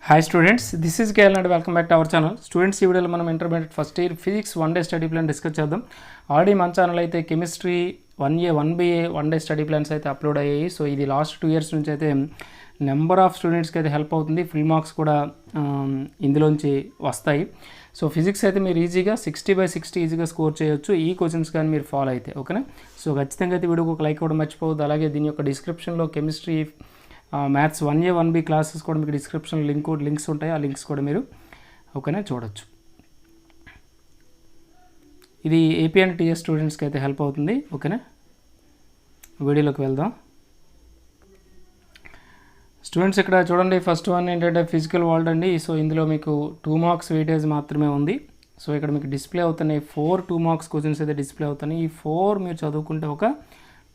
Hi students, this is Gail and welcome back to our channel. Students, ఈ వీడియోలో మనం intermediate first year physics 1 day study plan discuss చేద్దాం. Already మన channel అయితే chemistry 1A 1BA 1 day study plans అయితే upload అయ్యాయి. So ఇది last 2 years నుంచి అయితే నెంబర్ ఆఫ్ స్టూడెంట్స్కి అయితే హెల్ప్ అవుతుంది. ఫుల్ మార్క్స్ కూడా ఇందులోంచి వస్తాయి. సో ఫిజిక్స్ అయితే మీరు ఈజీగా 60/60 ఈజీగా స్కోర్ చేయొచ్చు ఈ క్వశ్చన్స్ కానీ మీరు ఫాలో అయితే, ఓకేనా. సో ఖచ్చితంగా అయితే వీడియోకి ఒక లైక్ కూడా మర్చిపోవద్దు. అలాగే దీని యొక్క డిస్క్రిప్షన్లో chemistry maths 1A 1B classes కూడా మీకు డిస్క్రిప్షన్ లింక్స్ ఉంటాయి. ఆ లింక్స్ కూడా మీరు ఓకేనా చూడొచ్చు. ఇది ఏపీ అండ్ టీఎస్ స్టూడెంట్స్కి అయితే హెల్ప్ అవుతుంది, ఓకేనా. వీడియోలోకి వెళ్దాం. స్టూడెంట్స్ ఇక్కడ చూడండి, ఫస్ట్ వన్ ఏంటంటే ఫిజికల్ వరల్డ్ అండి. సో ఇందులో మీకు 2 మార్క్స్ వెయిటేజ్ మాత్రమే ఉంది. సో ఇక్కడ మీకు డిస్ప్లే అవుతున్నాయి 4 2 మార్క్స్ క్వశ్చన్స్ అయితే డిస్ప్లే అవుతున్నాయి. ఈ 4 మీరు చదువుకుంటే ఒక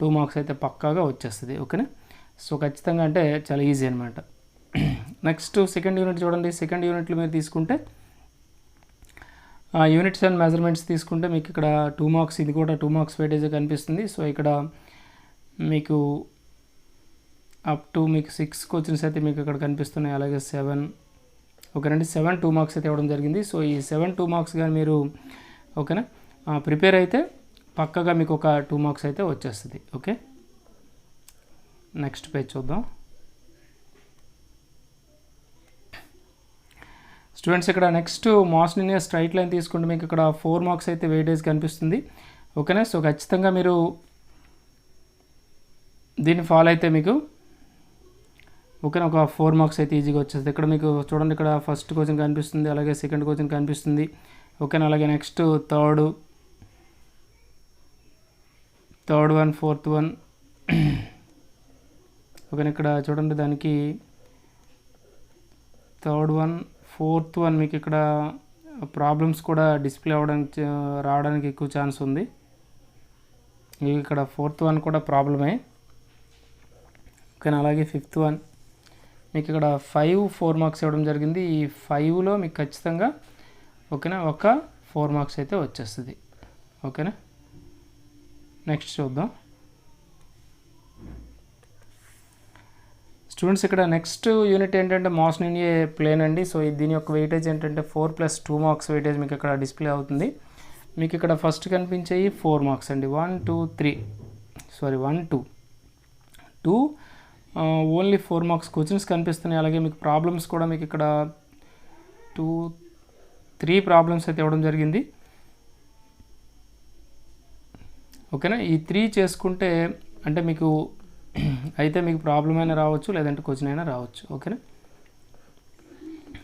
2 మార్క్స్ అయితే పక్కాగా వచ్చేస్తుంది, ఓకేనా. సో ఖచ్చితంగా అంటే చాలా ఈజీ అనమాట. నెక్స్ట్ సెకండ్ యూనిట్ చూడండి. సెకండ్ యూనిట్లో మీరు తీసుకుంటే యూనిట్స్ అండ్ మెజర్మెంట్స్ తీసుకుంటే మీకు ఇక్కడ 2 మార్క్స్, ఇది కూడా 2 మార్క్స్ వెయిటేజ్ కనిపిస్తుంది. సో ఇక్కడ మీకు అప్ టు మీకు 6 క్వశ్చన్స్ అయితే మీకు ఇక్కడ కనిపిస్తున్నాయి. అలాగే 7 ఓకేనండి, 7 2 మార్క్స్ అయితే ఇవ్వడం జరిగింది. సో ఈ 7 2 మార్క్స్ కానీ మీరు ఓకేనా ప్రిపేర్ అయితే పక్కగా మీకు ఒక 2 మార్క్స్ అయితే వచ్చేస్తుంది, ఓకే. నెక్స్ట్ పేజ్ చూద్దాం. స్టూడెంట్స్ ఇక్కడ next mass linear straight line తీసుకుంటే మీకు ఇక్కడ 4 మార్క్స్ అయితే వెయిటేజ్ కనిపిస్తుంది, ఓకేనా. సో ఖచ్చితంగా మీరు దీన్ని ఫాలో అయితే మీకు ఓకేనా ఒక 4 మార్క్స్ అయితే ఈజీగా వచ్చేస్తుంది. ఇక్కడ మీకు చూడండి, ఇక్కడ ఫస్ట్ క్వశ్చన్ కనిపిస్తుంది, అలాగే సెకండ్ క్వశ్చన్ కనిపిస్తుంది, ఓకేనా. అలాగే next third one, fourth one, ఓకేనా. ఇక్కడ చూడండి, దానికి థర్డ్ వన్, ఫోర్త్ వన్ మీకు ఇక్కడ ప్రాబ్లమ్స్ కూడా డిస్ప్లే రావడానికి ఎక్కువ ఛాన్స్ ఉంది. ఇక్కడ ఫోర్త్ వన్ కూడా ప్రాబ్లమే, ఓకేనా. అలాగే ఫిఫ్త్ వన్ మీకు ఇక్కడ 5 4 మార్క్స్ ఇవ్వడం జరిగింది. ఈ 5లో మీకు ఖచ్చితంగా ఓకేనా ఒక 4 మార్క్స్ అయితే వచ్చేస్తుంది, ఓకేనా. నెక్స్ట్ చూద్దాం. స్టూడెంట్స్ ఇక్కడ నెక్స్ట్ యూనిట్ ఏంటంటే మాస్ లీనియర్ ప్లేన్ అండి. సో దీని యొక్క వెయిటేజ్ ఏంటంటే 4 + 2 మార్క్స్ వెయిటేజ్ మీకు ఇక్కడ డిస్ప్లే అవుతుంది. మీకు ఇక్కడ ఫస్ట్ కనిపించేవి 4 మార్క్స్ అండి. 1 2 3 2 ఓన్లీ 4 మార్క్స్ క్వశ్చన్స్ కనిపిస్తున్నాయి. అలాగే మీకు ప్రాబ్లమ్స్ కూడా మీకు ఇక్కడ 2 3 ప్రాబ్లమ్స్ అయితే ఇవ్వడం జరిగింది, ఓకేనా. ఈ 3 చేసుకుంటే అంటే మీకు అయితే మీకు ప్రాబ్లం అయినా రావచ్చు, లేదంటే క్వశ్చన్ అయినా రావచ్చు, ఓకేనా.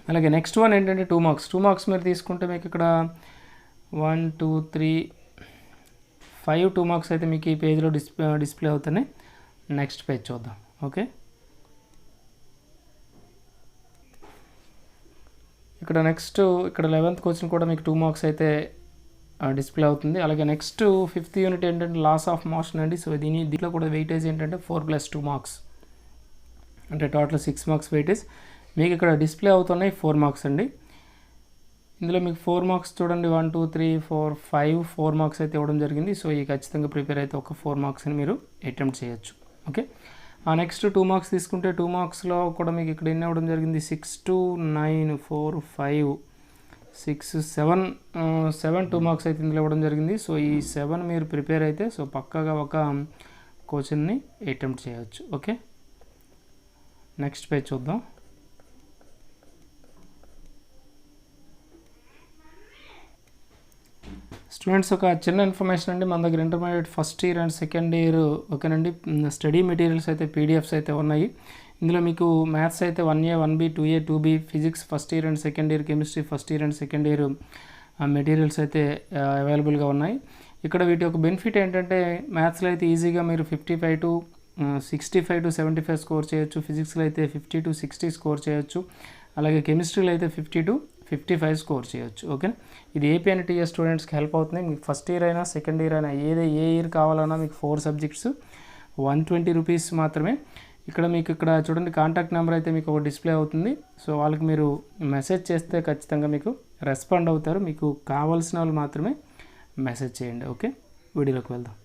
అలాగే నెక్స్ట్ వన్ ఏంటంటే 2 మార్క్స్ మీరు తీసుకుంటే మీకు ఇక్కడ 1 2 3 5 2 మార్క్స్ అయితే మీకు ఈ పేజ్లో డిస్ప్లే అవుతున్నాయి. నెక్స్ట్ పేజ్ చూద్దాం, ఓకే. ఇక్కడ నెక్స్ట్ ఇక్కడ 11th క్వశ్చన్ కూడా మీకు 2 మార్క్స్ అయితే డిస్ప్లే అవుతుంది. అలాగే నెక్స్ట్ 5th యూనిట్ ఏంటంటే లాస్ ఆఫ్ మోషన్ అండి. సో దీంట్లో కూడా వెయిటేజ్ ఏంటంటే 4 + 2 మార్క్స్ అంటే టోటల్ 6 మార్క్స్ వెయిటేజ్ మీకు ఇక్కడ డిస్ప్లే అవుతున్నాయి. 4 మార్క్స్ అండి. ఇందులో మీకు 4 మార్క్స్ చూడండి, 1 2 3 4 5 4 మార్క్స్ అయితే ఇవ్వడం జరిగింది. సో ఈ ఖచ్చితంగా ప్రిపేర్ అయితే ఒక 4 మార్క్స్ని మీరు అటెంప్ట్ చేయొచ్చు, ఓకే. ఆ నెక్స్ట్ 2 మార్క్స్ తీసుకుంటే 2 మార్క్స్లో కూడా మీకు ఇక్కడ ఎన్ని ఇవ్వడం జరిగింది, 6 2 9 4 5 6 7 2 మార్క్స్ అయితే ఇందులో ఇవ్వడం జరిగింది. సో ఈ 7 మీరు ప్రిపేర్ అయితే సో పక్కాగా ఒక క్వశ్చన్ని అటెంప్ట్ చేయవచ్చు, ఓకే. నెక్స్ట్ పేజ్ చూద్దాం. స్టూడెంట్స్ ఒక చిన్న ఇన్ఫర్మేషన్ అండి, మన దగ్గర intermediate first year and second year ఓకేనండి స్టడీ మెటీరియల్స్ అయితే పీడిఎఫ్స్ అయితే ఉన్నాయి. ఇందులో మీకు మ్యాథ్స్ అయితే 1A 1B 2A 2B physics first year and second year, chemistry first year and second year materials అయితే అవైలబుల్గా ఉన్నాయి. ఇక్కడ వీటి యొక్క బెనిఫిట్ ఏంటంటే మ్యాథ్స్లో అయితే ఈజీగా మీరు 55 to 65 to 75 స్కోర్ చేయొచ్చు, ఫిజిక్స్లో అయితే 50 to 60 స్కోర్ చేయొచ్చు, అలాగే కెమిస్ట్రీలో అయితే 50 to 55 స్కోర్ చేయొచ్చు, ఓకే. ఇది ఏపీ అండ్ టీఎస్ స్టూడెంట్స్కి హెల్ప్ అవుతుంది. మీకు ఫస్ట్ ఇయర్ అయినా సెకండ్ ఇయర్ అయినా ఏ ఇయర్ కావాలన్నా మీకు 4 సబ్జెక్ట్స్ 120 రూపీస్ మాత్రమే. ఇక్కడ మీకు ఇక్కడ చూడండి, కాంటాక్ట్ నెంబర్ అయితే మీకు ఒక డిస్ప్లే అవుతుంది. సో వాళ్ళకి మీరు మెసేజ్ చేస్తే ఖచ్చితంగా మీకు రెస్పాండ్ అవుతారు. మీకు కావాల్సిన వాళ్ళు మాత్రమే మెసేజ్ చేయండి, ఓకే. వీడియోలోకి వెళ్దాం.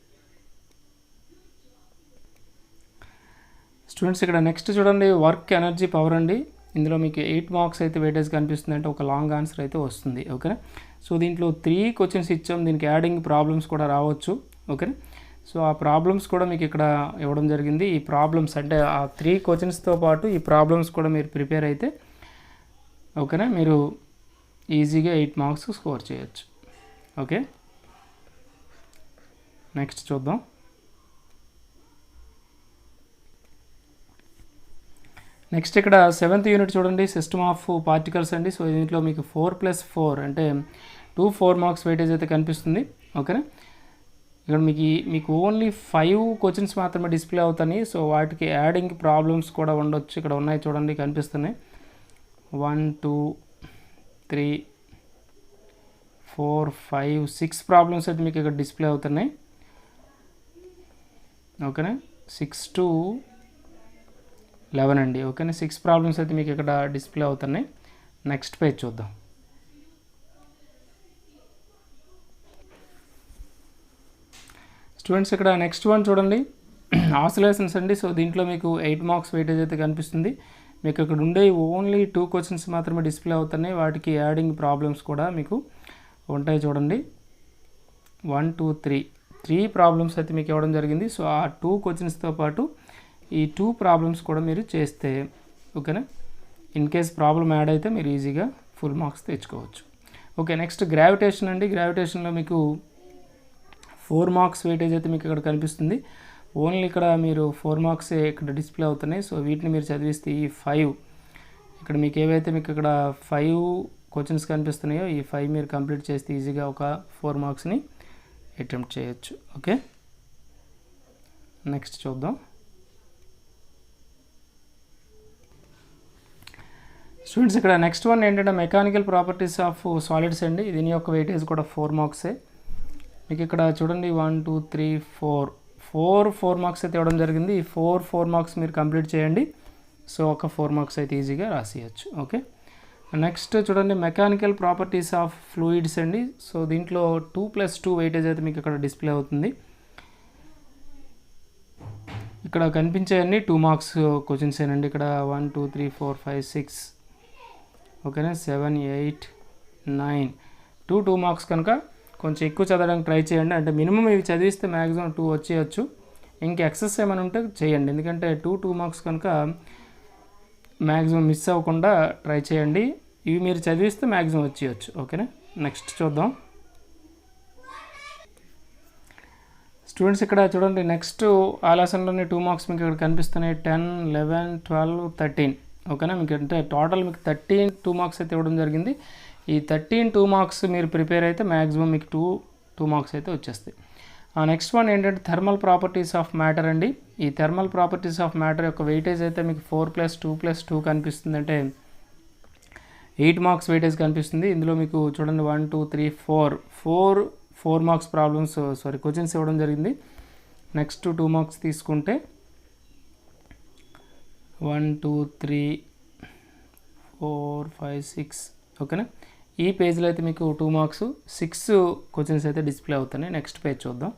స్టూడెంట్స్ ఇక్కడ నెక్స్ట్ చూడండి, వర్క్ ఎనర్జీ పవర్ అండి. ఇందులో మీకు 8 మార్క్స్ అయితే వెయిటేజ్ కనిపిస్తుంది, అంటే ఒక లాంగ్ ఆన్సర్ అయితే వస్తుంది. ఓకేనా. సో దీంట్లో 3 క్వశ్చన్స్ ఇచ్చాం, దీనికి యాడింగ్ ప్రాబ్లమ్స్ కూడా రావచ్చు. ఓకేనా. సో ఆ ప్రాబ్లమ్స్ కూడా మీకు ఇక్కడ ఇవ్వడం జరిగింది. ఈ ప్రాబ్లమ్స్ అంటే ఆ 3 క్వశ్చన్స్తో పాటు ఈ ప్రాబ్లమ్స్ కూడా మీరు ప్రిపేర్ అయితే ఓకేనా మీరు ఈజీగా 8 మార్క్స్ స్కోర్ చేయొచ్చు. ఓకే, నెక్స్ట్ చూద్దాం. నెక్స్ట్ ఇక్కడ 7th యూనిట్ చూడండి, సిస్టమ్ ఆఫ్ పార్టికల్స్ అండి. సో దీంట్లో మీకు 4+4 అంటే 4 మార్క్స్ వెయిటేజ్ అయితే కనిపిస్తుంది. ఓకేనా. ఇక్కడ మీకు ఓన్లీ 5 క్వశ్చన్స్ మాత్రమే డిస్ప్లే అవుతాయి. సో వాటికి యాడింగ్ ప్రాబ్లమ్స్ కూడా ఉండొచ్చు. ఇక్కడ ఉన్నాయి చూడండి, కనిపిస్తున్నాయి. 1 2 3 4 5 6 ప్రాబ్లమ్స్ అయితే మీకు ఇక్కడ డిస్ప్లే అవుతున్నాయి. ఓకేనా. 6 to 11 అండి. ఓకేనా, 6 ప్రాబ్లమ్స్ అయితే మీకు ఇక్కడ డిస్ప్లే అవుతున్నాయి. నెక్స్ట్ పేజ్ చూద్దాం. స్టూడెంట్స్ ఇక్కడ నెక్స్ట్ వన్ చూడండి, ఆసిలేషన్స్ అండి. సో దీంట్లో మీకు 8 మార్క్స్ వెయిటేజ్ అయితే కనిపిస్తుంది. మీకు ఇక్కడ ఉండే ఓన్లీ 2 క్వశ్చన్స్ మాత్రమే డిస్ప్లే అవుతున్నాయి. వాటికి యాడింగ్ ప్రాబ్లమ్స్ కూడా మీకు ఉంటాయి చూడండి. 1 2 3 ప్రాబ్లమ్స్ అయితే మీకు ఇవ్వడం జరిగింది. సో ఆ 2 క్వశ్చన్స్తో పాటు ఈ 2 ప్రాబ్లమ్స్ కూడా మీరు చేస్తే ఓకేనా, ఇన్ కేస్ ప్రాబ్లం యాడ్ అయితే మీరు ఈజీగా ఫుల్ మార్క్స్ తెచ్చుకోవచ్చు. ఓకే, నెక్స్ట్ గ్రావిటేషన్ అండి. గ్రావిటేషన్లో మీకు 4 మార్క్స్ వెయిటేజ్ అయితే మీకు ఇక్కడ కనిపిస్తుంది. ఓన్లీ ఇక్కడ మీరు 4 మార్క్సే ఇక్కడ డిస్ప్లే అవుతున్నాయి. సో వీటిని మీరు చదివిస్తే ఈ 5 ఇక్కడ మీకు ఏవైతే మీకు ఇక్కడ 5 క్వశ్చన్స్ కనిపిస్తున్నాయో ఈ 5 మీరు కంప్లీట్ చేస్తే ఈజీగా ఒక 4 మార్క్స్ని అటెంప్ట్ చేయొచ్చు. ఓకే, నెక్స్ట్ చూద్దాం. స్టూడెంట్స్ ఇక్కడ నెక్స్ట్ వన్ ఏంటంటే మెకానికల్ ప్రాపర్టీస్ ఆఫ్ సాలిడ్స్ అండి. దీని యొక్క వెయిటేజ్ కూడా 4 మార్క్సే. మీకు ఇక్కడ చూడండి 1 2 3 4 మార్క్స్ అయితే ఇవ్వడం జరిగింది. ఈ 4 మార్క్స్ మీరు కంప్లీట్ చేయండి. సో ఒక 4 మార్క్స్ అయితే ఈజీగా రాసేయచ్చు. ఓకే, నెక్స్ట్ చూడండి మెకానికల్ ప్రాపర్టీస్ ఆఫ్ ఫ్లూయిడ్స్ అండి. సో దీంట్లో 2+2 వెయిటేజ్ అయితే మీకు ఇక్కడ డిస్ప్లే అవుతుంది. ఇక్కడ కనిపించే అన్ని 2 మార్క్స్ క్వశ్చన్స్ ఏనండి. ఇక్కడ 1 2 3 4 5 6 ఓకేనా 7 8 9 2 మార్క్స్ కనుక కొంచెం ఎక్కువ చదవడానికి ట్రై చేయండి. అంటే మినిమం ఇవి చదివిస్తే మ్యాక్సిమం 2 వచ్చేయచ్చు. ఇంక ఎక్సెస్ ఏమైనా ఉంటే చేయండి, ఎందుకంటే 2 మార్క్స్ కనుక మ్యాక్సిమం మిస్ అవ్వకుండా ట్రై చేయండి. ఇవి మీరు చదివిస్తే మ్యాక్సిమం వచ్చేయచ్చు. ఓకేనా, నెక్స్ట్ చూద్దాం. స్టూడెంట్స్ ఇక్కడ చూడండి నెక్స్ట్ ఆ లెసన్లోనే 2 మార్క్స్ మీకు ఇక్కడ కనిపిస్తున్నాయి. 10 11 12 13 ఓకేనా. మీకు అంటే టోటల్ మీకు 13 2 మార్క్స్ అయితే ఇవ్వడం జరిగింది. ఈ 13 2 మార్క్స్ మీరు ప్రిపేర్ అయితే మ్యాక్సిమం మీకు 2 మార్క్స్ అయితే వచ్చేస్తాయి. నెక్స్ట్ వన్ ఏంటంటే థర్మల్ ప్రాపర్టీస్ ఆఫ్ మ్యాటర్ అండి. ఈ థర్మల్ ప్రాపర్టీస్ ఆఫ్ మ్యాటర్ యొక్క వెయిటేజ్ అయితే మీకు 4+2+2 కనిపిస్తుంది, అంటే 8 మార్క్స్ వెయిటేజ్ కనిపిస్తుంది. ఇందులో మీకు చూడండి 1 2 3 4 మార్క్స్ ప్రాబ్లమ్స్ క్వశ్చన్స్ ఇవ్వడం జరిగింది. నెక్స్ట్ 2 మార్క్స్ తీసుకుంటే 1 2 3 4 5 6 ఓకేనా. ఈ పేజ్లో అయితే మీకు 2 మార్క్స్ 6 క్వశ్చన్స్ అయితే డిస్ప్లే అవుతున్నాయి. నెక్స్ట్ పేజ్ చూద్దాం.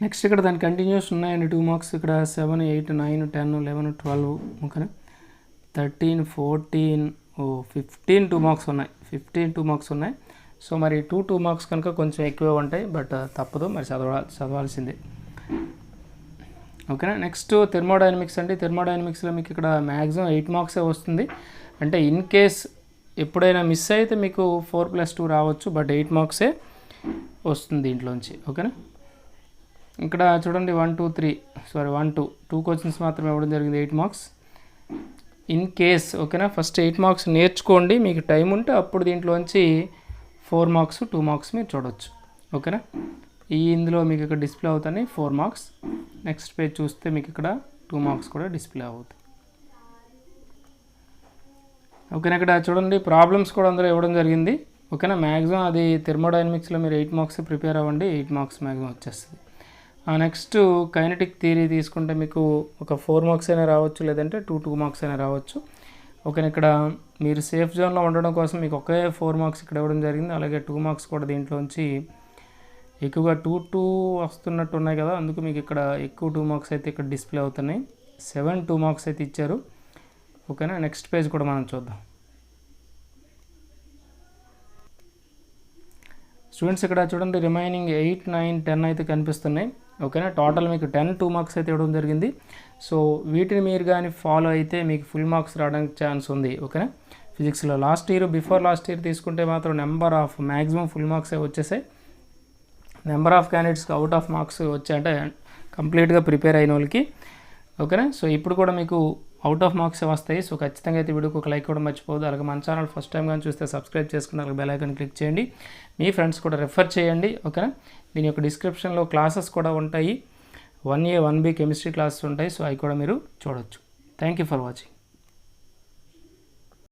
నెక్స్ట్ ఇక్కడ దాని కంటిన్యూస్ ఉన్నాయండి 2 మార్క్స్. ఇక్కడ 7 8 9 10 11 12 ఓకేనా 13 14 15 2 మార్క్స్ ఉన్నాయి. 15 2 మార్క్స్ ఉన్నాయి. సో మరి 2 మార్క్స్ కనుక కొంచెం ఎక్కువే ఉంటాయి, బట్ తప్పదు మరి చదవాల్సిందే. ఓకేనా. నెక్స్ట్ థెర్మోడైనమిక్స్ అండి. థెర్మోడైనమిక్స్లో మీకు ఇక్కడ మ్యాక్సిమం 8 మార్క్సే వస్తుంది. అంటే ఇన్ కేస్ ఎప్పుడైనా మిస్ అయితే మీకు 4+2 రావచ్చు, బట్ 8 మార్క్సే వస్తుంది దీంట్లోంచి. ఓకేనా. ఇక్కడ చూడండి 1 2 క్వశ్చన్స్ మాత్రమే ఇవ్వడం జరిగింది 8 మార్క్స్. ఇన్ కేస్ ఓకేనా ఫస్ట్ 8 మార్క్స్ నేర్చుకోండి, మీకు టైం ఉంటే అప్పుడు దీంట్లోంచి 4 మార్క్స్ 2 మార్క్స్ మీరు చూడవచ్చు. ఓకేనా. ఇందులో మీకు ఇక్కడ డిస్ప్లే అవుతాయి 4 మార్క్స్. నెక్స్ట్ పేజ్ చూస్తే మీకు ఇక్కడ 2 మార్క్స్ కూడా డిస్ప్లే అవుతాయి. ఓకేనా. ఇక్కడ చూడండి ప్రాబ్లమ్స్ కూడా అందులో ఇవ్వడం జరిగింది. ఓకేనా. మ్యాక్సిమం అది థెర్మోడైనమిక్స్లో మీరు 8 మార్క్స్ ప్రిపేర్ అవ్వండి, 8 మార్క్స్ మ్యాక్సిమం వచ్చేస్తుంది. నెక్స్ట్ కైనెటిక్ థియరీ తీసుకుంటే మీకు ఒక 4 మార్క్స్ అయినా రావచ్చు, లేదంటే 2 మార్క్స్ అయినా రావచ్చు. ఓకేనా. ఇక్కడ మీరు సేఫ్ జోన్లో ఉండడం కోసం మీకు ఒకే 4 మార్క్స్ ఇక్కడ ఇవ్వడం జరిగింది. అలాగే 2 మార్క్స్ కూడా దీంట్లోంచి ఎక్కువగా 2 వస్తున్నట్టు ఉన్నాయి కదా, అందుకు మీకు ఇక్కడ ఎక్కువ 2 మార్క్స్ అయితే ఇక్కడ డిస్ప్లే అవుతున్నాయి. 7 2 మార్క్స్ అయితే ఇచ్చారు. ఓకేనా, నెక్స్ట్ పేజ్ కూడా మనం చూద్దాం. స్టూడెంట్స్ ఇక్కడ చూడండి, రిమైనింగ్ 8 9 10 అయితే కనిపిస్తున్నాయి. ఓకేనా, టోటల్ మీకు 10 2 మార్క్స్ అయితే ఇవ్వడం జరిగింది. సో వీటిని మీరు కానీ ఫాలో అయితే మీకు ఫుల్ మార్క్స్ రావడానికి ఛాన్స్ ఉంది. ఓకేనా, ఫిజిక్స్లో బిఫోర్ లాస్ట్ ఇయర్ తీసుకుంటే మాత్రం నెంబర్ ఆఫ్ మ్యాక్సిమం ఫుల్ మార్క్సే వచ్చేసాయి. నెంబర్ ఆఫ్ క్యాండిడేట్స్కి అవుట్ ఆఫ్ మార్క్స్ వచ్చాయంటే కంప్లీట్గా ప్రిపేర్ అయిన వాళ్ళకి. ఓకేనా, సో ఇప్పుడు కూడా మీకు అవుట్ ఆఫ్ మార్క్స్ వస్తాయి. సో ఖచ్చితంగా అయితే వీడియోకి ఒక లైక్ కూడా మర్చిపోవద్దు. అలాగే మన ఛానల్ ఫస్ట్ టైం కానీ చూస్తే సబ్స్క్రైబ్ చేసుకుని అలాగే బెల్ ఐకాన్ క్లిక్ చేయండి. మీ ఫ్రెండ్స్ కూడా రెఫర్ చేయండి. ఓకేనా, దీని యొక్క డిస్క్రిప్షన్లో క్లాసెస్ కూడా ఉంటాయి. 1A 1B కెమిస్ట్రీ క్లాసెస్ ఉంటాయి. సో అవి కూడా మీరు చూడొచ్చు. Thank you for watching.